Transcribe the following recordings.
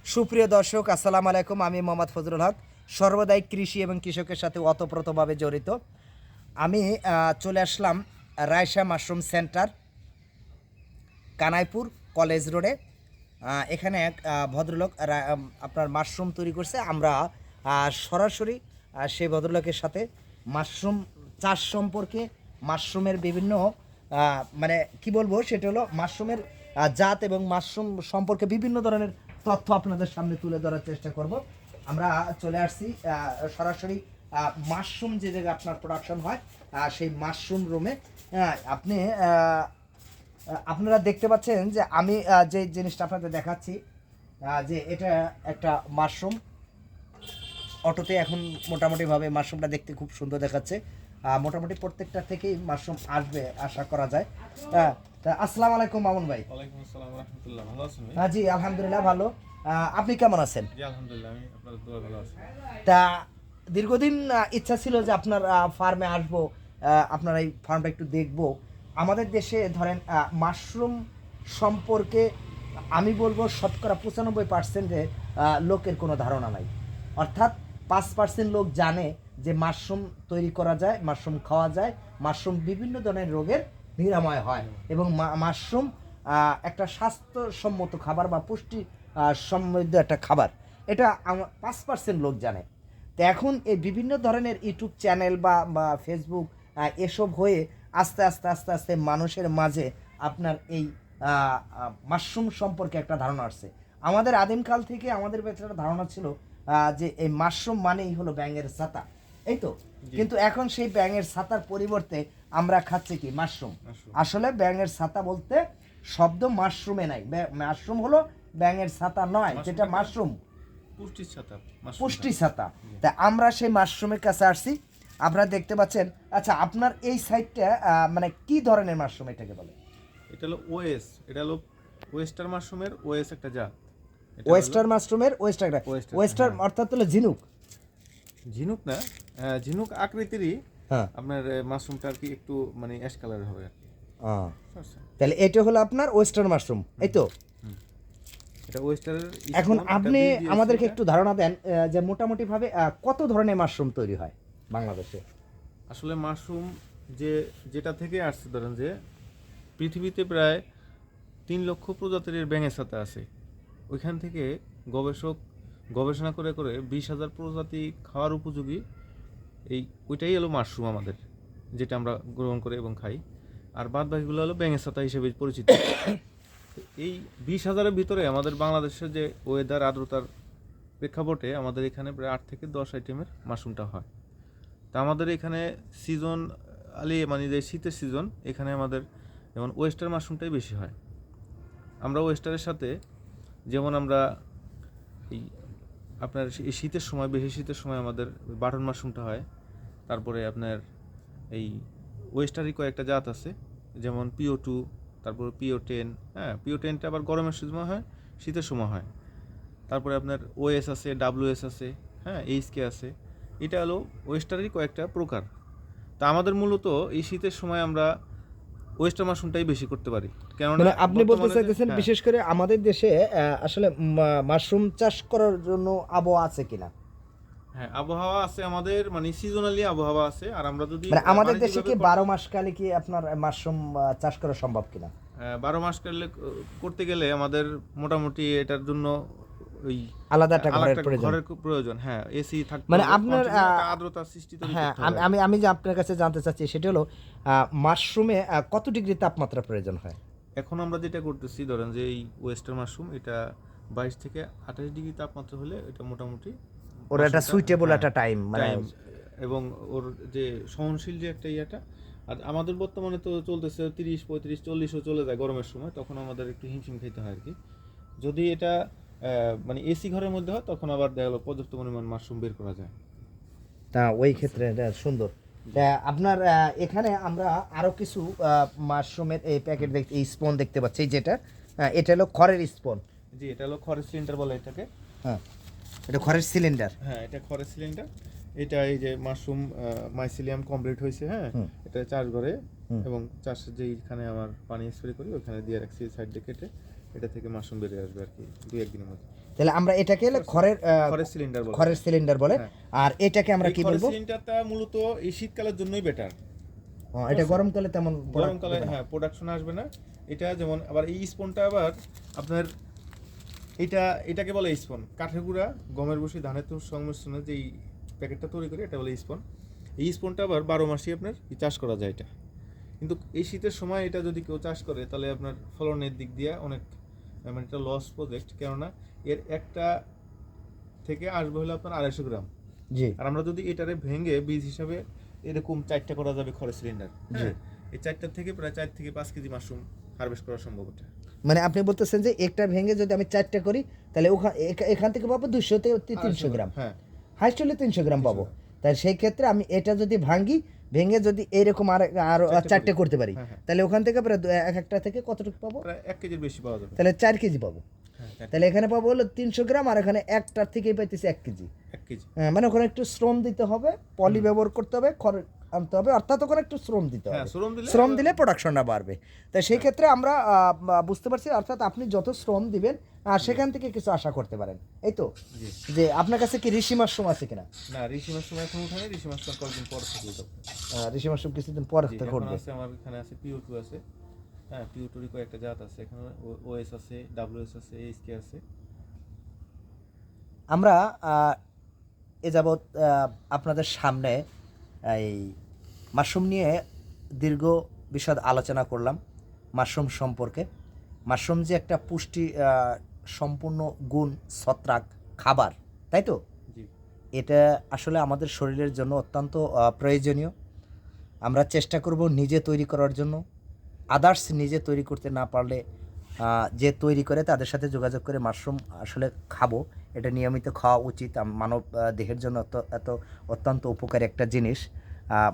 সুপ্রিয় দর্শক, আসসালামু আলাইকুম। আমি মোহাম্মদ ফজলুল হক, সর্বদাই কৃষি এবং কৃষকের সাথে ওতপ্রোতভাবে জড়িত। আমি চলে আসলাম Raisha mushroom centre, Kanaipur college রোডে। এখানে এক ভদ্রলোক আপনার মাশরুম তৈরি করছে। আমরা সরাসরি সেই ভদ্রলোকের সাথে মাশরুম চাষ সম্পর্কে, মাশরুমের বিভিন্ন মানে কি বলবো, সেটা হলো মাশরুমের জাত এবং মাশরুম সম্পর্কে বিভিন্ন ধরনের তথ্য আপনাদের সামনে তুলে ধরার চেষ্টা করব। আমরা চলে আসছি সরাসরি মাশরুম যে জায়গায় আপনার প্রোডাকশন হয়, সেই মাশরুম রুমে। আপনি আপনারা দেখতে পাচ্ছেন যে আমি যে জিনিসটা আপনাদের দেখাচ্ছি, যে এটা একটা মাশরুম। অটোতে এখন মোটামুটিভাবে মাশরুমটা দেখতে খুব সুন্দর দেখাচ্ছে। মোটামুটি প্রত্যেকটা থেকেই মাশরুম আসবে আশা করা যায়। আসসালামু আলাইকুম মামুন ভাই। ওয়ালাইকুম আসসালাম ওয়া রাহমাতুল্লাহ। ভালো আছেন ভাই? জি আলহামদুলিল্লাহ ভালো। আপনি কেমন আছেন? জি আলহামদুলিল্লাহ, আমি আপনাদের দোয়ায় ভালো আছি। তা দীর্ঘদিন ইচ্ছা ছিল যে আপনার ফার্মে আসবো, আপনার এই ফার্মটা একটু দেখবো। আমাদের দেশে ধরেন মাশরুম সম্পর্কে আমি বলবো শতকরা 95% লোকের কোনো ধারণা নাই। অর্থাৎ 5% লোক জানে যে মাশরুম তৈরি করা যায়, মাশরুম খাওয়া যায়, মাশরুম বিভিন্ন ধরনের রোগের নিরাময় হয় এবং মাশরুম একটা স্বাস্থ্যসম্মত খাবার বা পুষ্টি সমৃদ্ধ একটা খাবার। এটা 5% লোক জানে। তো এখন এই বিভিন্ন ধরনের ইউটিউব চ্যানেল বা ফেসবুক এসব হয়ে আস্তে আস্তে আস্তে আস্তে মানুষের মাঝে আপনার এই মাশরুম সম্পর্কে একটা ধারণা আসছে। আমাদের আদিমকাল থেকে আমাদের একটা ধারণা ছিল যে এই মাশরুম মানেই হলো ব্যাঙের ছাতা, এই তো। কিন্তু এখন সেই ব্যাঙের ছাতার পরিবর্তে আমরা খাচ্ছি কি মাশরুম। আসলে ব্যাঙের ছাতা বলতে শব্দ মাশরুমে নাই। মাশরুম হলো ব্যাঙের ছাতা নয়, যেটা মাশরুম পুষ্টির ছাতা, পুষ্টি ছাতা। তা আমরা সেই মাশরুমের কাছে আসছি, আপনারা দেখতে পাচ্ছেন। আচ্ছা, আপনার এই সাইডটা মানে কি ধরনের মাশরুম এটাকে বলে? এটা হলো ওএস, এটা হলো ওয়েস্টার মাশরুমের ওএস একটা জাত। এটা ওয়েস্টার মাশরুমের ওয়েস্টার, ওয়েস্টার, ওয়েস্টার হ্যাঁ। অর্থাৎ হলো ঝিনুক। ঝিনুক না, ঝিনুক আকৃতিরই হ্যাঁ, আপনার মাশরুমটা আর কি একটু মানে অ্যাশ কালারের হবে আর কি। বুঝতে তাহলে এটা হলো আপনার ওয়েস্টার্ন মাশরুম, এই তো। হুম। এটা ওয়েস্টারের এখন স্পন, এটা আপনি বীজ দিয়েছে আমাদেরকে এটা। একটু ধারণা দেন যে মোটামুটিভাবে কত ধরনের মাশরুম তৈরি হয় বাংলাদেশে? আসলে মাশরুম যেটা থেকে আসছে, ধরেন যে পৃথিবীতে প্রায় 3 লক্ষ প্রজাতির ব্যাঙের ছাতা আছে। ওইখান থেকে গবেষণা করে করে 20,000 প্রজাতি খাওয়ার উপযোগী ওইটাই হলো মাশরুম আমাদের, যেটা আমরা গ্রহণ করে এবং খাই। আর বাদ বাকিগুলো হলো ব্যাঙের ছাতা হিসেবে পরিচিত। তো এই 20,000-এর ভিতরে আমাদের বাংলাদেশের যে ওয়েদার আর্দ্রতার প্রেক্ষাপটে আমাদের এখানে প্রায় 8 থেকে 10 আইটেমের মাশরুমটা হয়। তা আমাদের এখানে সিজন মানে যে শীতের সিজন, এখানে আমাদের যেমন ওয়েস্টার মাশরুমটাই বেশি হয়। আমরা ওয়েস্টারের সাথে যেমন আমরা এই আপনার এই শীতের সময়, বেশি শীতের সময় আমাদের বাটন মাশরুমটা হয়। তারপরে আপনার এই ওয়েস্টারই কয়েকটা জাত আছে, যেমন PO2, তারপরে PO10। হ্যাঁ, PO10টা আবার গরমের সময় হয়, শীতের সময় হয়। তারপরে আপনার OS আছে, WS আছে, হ্যাঁ, HK আছে। এটা হলো ওয়েস্টারেরই কয়েকটা প্রকার। তা আমাদের মূলত এই শীতের সময় আমরা ওয়েস্টার মাশরুমটাই বেশি করতে পারি, কেননা মানে আপনি বলতে বর্তমানে চাইতেছেন হ্যাঁ, বিশেষ করে আমাদের দেশে আসলে মাশরুম চাষ করার জন্য আবহাওয়া আছে কিনা? হ্যাঁ, আবহাওয়া আছে আমাদের, মানে সিজনালি আবহাওয়া আছে। আর আমরা যদি মানে আমাদের দেশে কি বাণিজ্যিকভাবে 12 মাস কালে কি আপনার মাশরুম চাষ করা সম্ভব কিনা? 12 মাস করতে গেলে আমাদের মোটামুটি এটার জন্য ওই আলাদা একটা ঘরের আলাদা প্রয়োজন। ঘরের প্রয়োজন। হ্যাঁ, এসি থাকতে মানে হবে, আপনার কন্টিনিউ একটা আর্দ্রতা সৃষ্টি তৈরি হ্যাঁ, করতে হবে। আমি যে আপনার কাছে জানতে চাচ্ছি সেটা হলো মাশরুমে কত ডিগ্রি তাপমাত্রা প্রয়োজন হয়? এখন আমরা যেটা করতেছি, ধরেন যে এই ওয়েস্টার্ন মাশরুম, এটা 22 থেকে 28 ডিগ্রি তাপমাত্রা হলে এটা মোটামুটি ওর একটা মাশরুমটা, সুইটেবল হ্যাঁ, একটা টাইম মানে টাইম এবং ওর যে সহনশীল যে একটা ইয়েটা। আর আমাদের বর্তমানে তো চলতেছে 30, 35, 40ও চলে যায় গরমের সময়, তখন আমাদের একটু হিমশিম খেতে হয় আর কি। যদি এটা মানে এসি ঘরের মধ্যে হয়, তখন আবার দেখা গেলো পর্যাপ্ত পরিমাণ মাশরুম বের করা যায়। তা ওই ক্ষেত্রে এটা সুন্দর। তা আপনার এখানে আমরা আরো কিছু মাশরুমের এই প্যাকেট দেখতে, এই স্পন দেখতে পাচ্ছি, যেটা এটা হলো খড়ের স্পন। জি, এটা হলো খড়ের সিলিন্ডার বলে এটাকে। হ্যাঁ, এটা খড়ের সিলিন্ডার। হ্যাঁ, এটা খড়ের সিলিন্ডার। এটা এই যে মাশরুম মাইসিলিয়াম কমপ্লিট হয়েছে, হ্যাঁ, এটা চাষ করে এবং চাষের যেইখানে আমার পানি স্প্রে করি ওখানে দিয়ে রাখছি সাইড দিয়ে কেটে, এটা থেকে মাশরুম বেরিয়ে আসবে আর কি 2-1 দিনের মধ্যে। তো তাহলে আমরা এটাকে হলো খড়ের সিলিন্ডার বলে। খড়ের সিলিন্ডার বলে। হ্যাঁ। আর এটাকে আমরা এই কি খড়ের বলবো? সিলিন্ডারটা মূলত এই শীতকালের জন্যই বেটার। এটা গরমকালে তেমন গরমকালে হ্যাঁ প্রোডাকশন আসবে না। এটা যেমন আবার এই স্পনটা আবার আপনার এটাকে বলে স্পন। কাঠের গুঁড়া, গমের ভুসি, ধানের তুষ সংমিশ্রণে যেই প্যাকেটটা তৈরি করে এটা বলে স্পন। এই স্পনটা আবার 12 মাসই আপনার চাষ করা যায় এটা। কিন্তু এই শীতের সময় এটা যদি কেউ চাষ করে তাহলে আপনার ফলনের দিক দিয়ে অনেক মানে এটা লস প্রজেক্ট, কেননা এর একটা থেকে আসবে হলো আপনার 250 গ্রাম। জি আর আমরা যদি এটারে ভেঙে বীজ হিসাবে এরকম 4টা করা যাবে খড়ের সিলিন্ডার। হ্যাঁ, এই 4টা থেকে প্রায় 4 থেকে 5 কেজি মাশরুম হারভেস্ট করা সম্ভব এটা। মানে আপনি বলতেছেন যে একটা ভেঙে যদি আমি 4টা করি তাহলে এখান থেকে পাবো 200 থেকে 300 গ্রাম, হ্যাঁ হাইস্ট হলে 300 গ্রাম পাবো। তাই সেই ক্ষেত্রে আমি এটা যদি ভেঙে যদি এরকম আরো 4টে করতে পারি, তাহলে ওখান থেকে প্রায় এক একটা থেকে কতটুকু পাবো? প্রায় 1 কেজির বেশি পাওয়া যাবে। তাহলে 4 কেজি পাবো। হ্যাঁ, তাহলে এখানে পাবো হলো 300 গ্রাম, আর এখানে একটার থেকেই পাইতেছি 1 কেজি। 1 কেজি। মানে ওখানে একটু শ্রম দিতে হবে, পলি ব্যবহার করতে হবে, খড় আনতে হবে, অর্থাৎ ওখানে একটু শ্রম দিতে হবে। শ্রম দিলে প্রোডাকশনটা বাড়বে। তাই সেই ক্ষেত্রে আমরা বুঝতে পারছি, অর্থাৎ আপনি যত শ্রম দিবেন সেখান থেকে কিছু আশা করতে পারেন, এই তো। যে আপনার কাছে কি ঋষি মাশরুম আছে কিনা? না, ঋষি মাশরুম এখন উঠানে, ঋষি মাশরুম কয়েকদিন পর থেকে উঠাবো। ঋষি মাশরুম কিছুদিন পর থেকে এখন উঠবে। আছে আমার এখানে আছে PO2 আছে। হ্যাঁ, PO2 কয়েকটা জাত আছে এখানে, OS আছে, WS আছে, ASK আছে। আমরা এ যাবৎ আপনাদের সামনে এই মাশরুম নিয়ে দীর্ঘ বিশদ আলোচনা করলাম, মাশরুম সম্পর্কে। মাশরুম যে একটা পুষ্টি সম্পূর্ণ গুণ ছত্রাক খাবার, তাই তো? জি। এটা আসলে আমাদের শরীরের জন্য অত্যন্ত প্রয়োজনীয়। আমরা চেষ্টা করব নিজে তৈরি করার জন্য। আদার্স নিজে তৈরি করতে না পারলে যে তৈরি করে তাদের সাথে যোগাযোগ করে মাশরুম আসলে খাবো। এটা নিয়মিত খাওয়া উচিত। মানব দেহের জন্য অত্যন্ত উপকারী একটা জিনিস।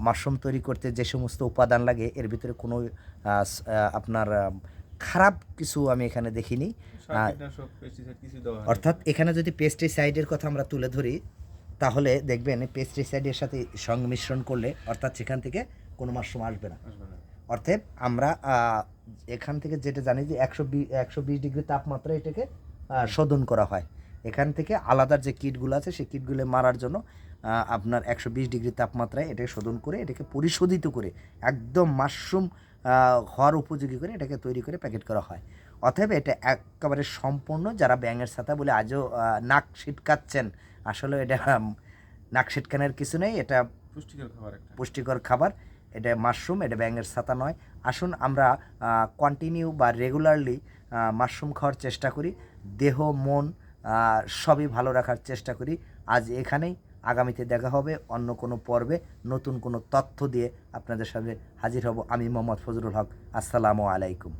মাশরুম তৈরি করতে যে সমস্ত উপাদান লাগে এর ভিতরে কোনো আপনার খারাপ কিছু আমি এখানে দেখিনি। অর্থাৎ এখানে যদি পেস্টিসাইডের কথা আমরা তুলে ধরি তাহলে দেখবেন পেস্টিসাইডের সাথে সংমিশ্রণ করলে অর্থাৎ সেখান থেকে কোনো মাশরুম আসবে না। অর্থাৎ আমরা এখান থেকে যেটা জানি যে 120 ডিগ্রি তাপমাত্রা এটাকে শোধন করা হয়। এখান থেকে আলাদা যে কিটগুলো আছে সেই কিটগুলো মারার জন্য আপনার 120 ডিগ্রি তাপমাত্রায় এটাকে শোধন করে এটাকে পরিশোধিত করে একদম মাশরুম হওয়ার উপযোগী করে এটাকে তৈরি করে প্যাকেট করা হয়। অতএব এটা একেবারে সম্পূর্ণ। যারা ব্যাঙের ছাতা বলে আজও নাক ছিটকাচ্ছেন, আসলে এটা নাক ছিটকানোর কিছু নেই। এটা পুষ্টিকর খাবার। এটা মাশরুম, এটা ব্যাঙের ছাতা নয়। আসুন আমরা কন্টিনিউ বা রেগুলারলি মাশরুম খাওয়ার চেষ্টা করি, দেহ মন সবই ভালো রাখার চেষ্টা করি। আজ এখানেই, আগামীতে দেখা হবে অন্য কোনো পর্বে নতুন কোনো তথ্য দিয়ে আপনাদের সামনে হাজির হব। আমি মোহাম্মদ ফজলুল হক। আসসালামু আলাইকুম।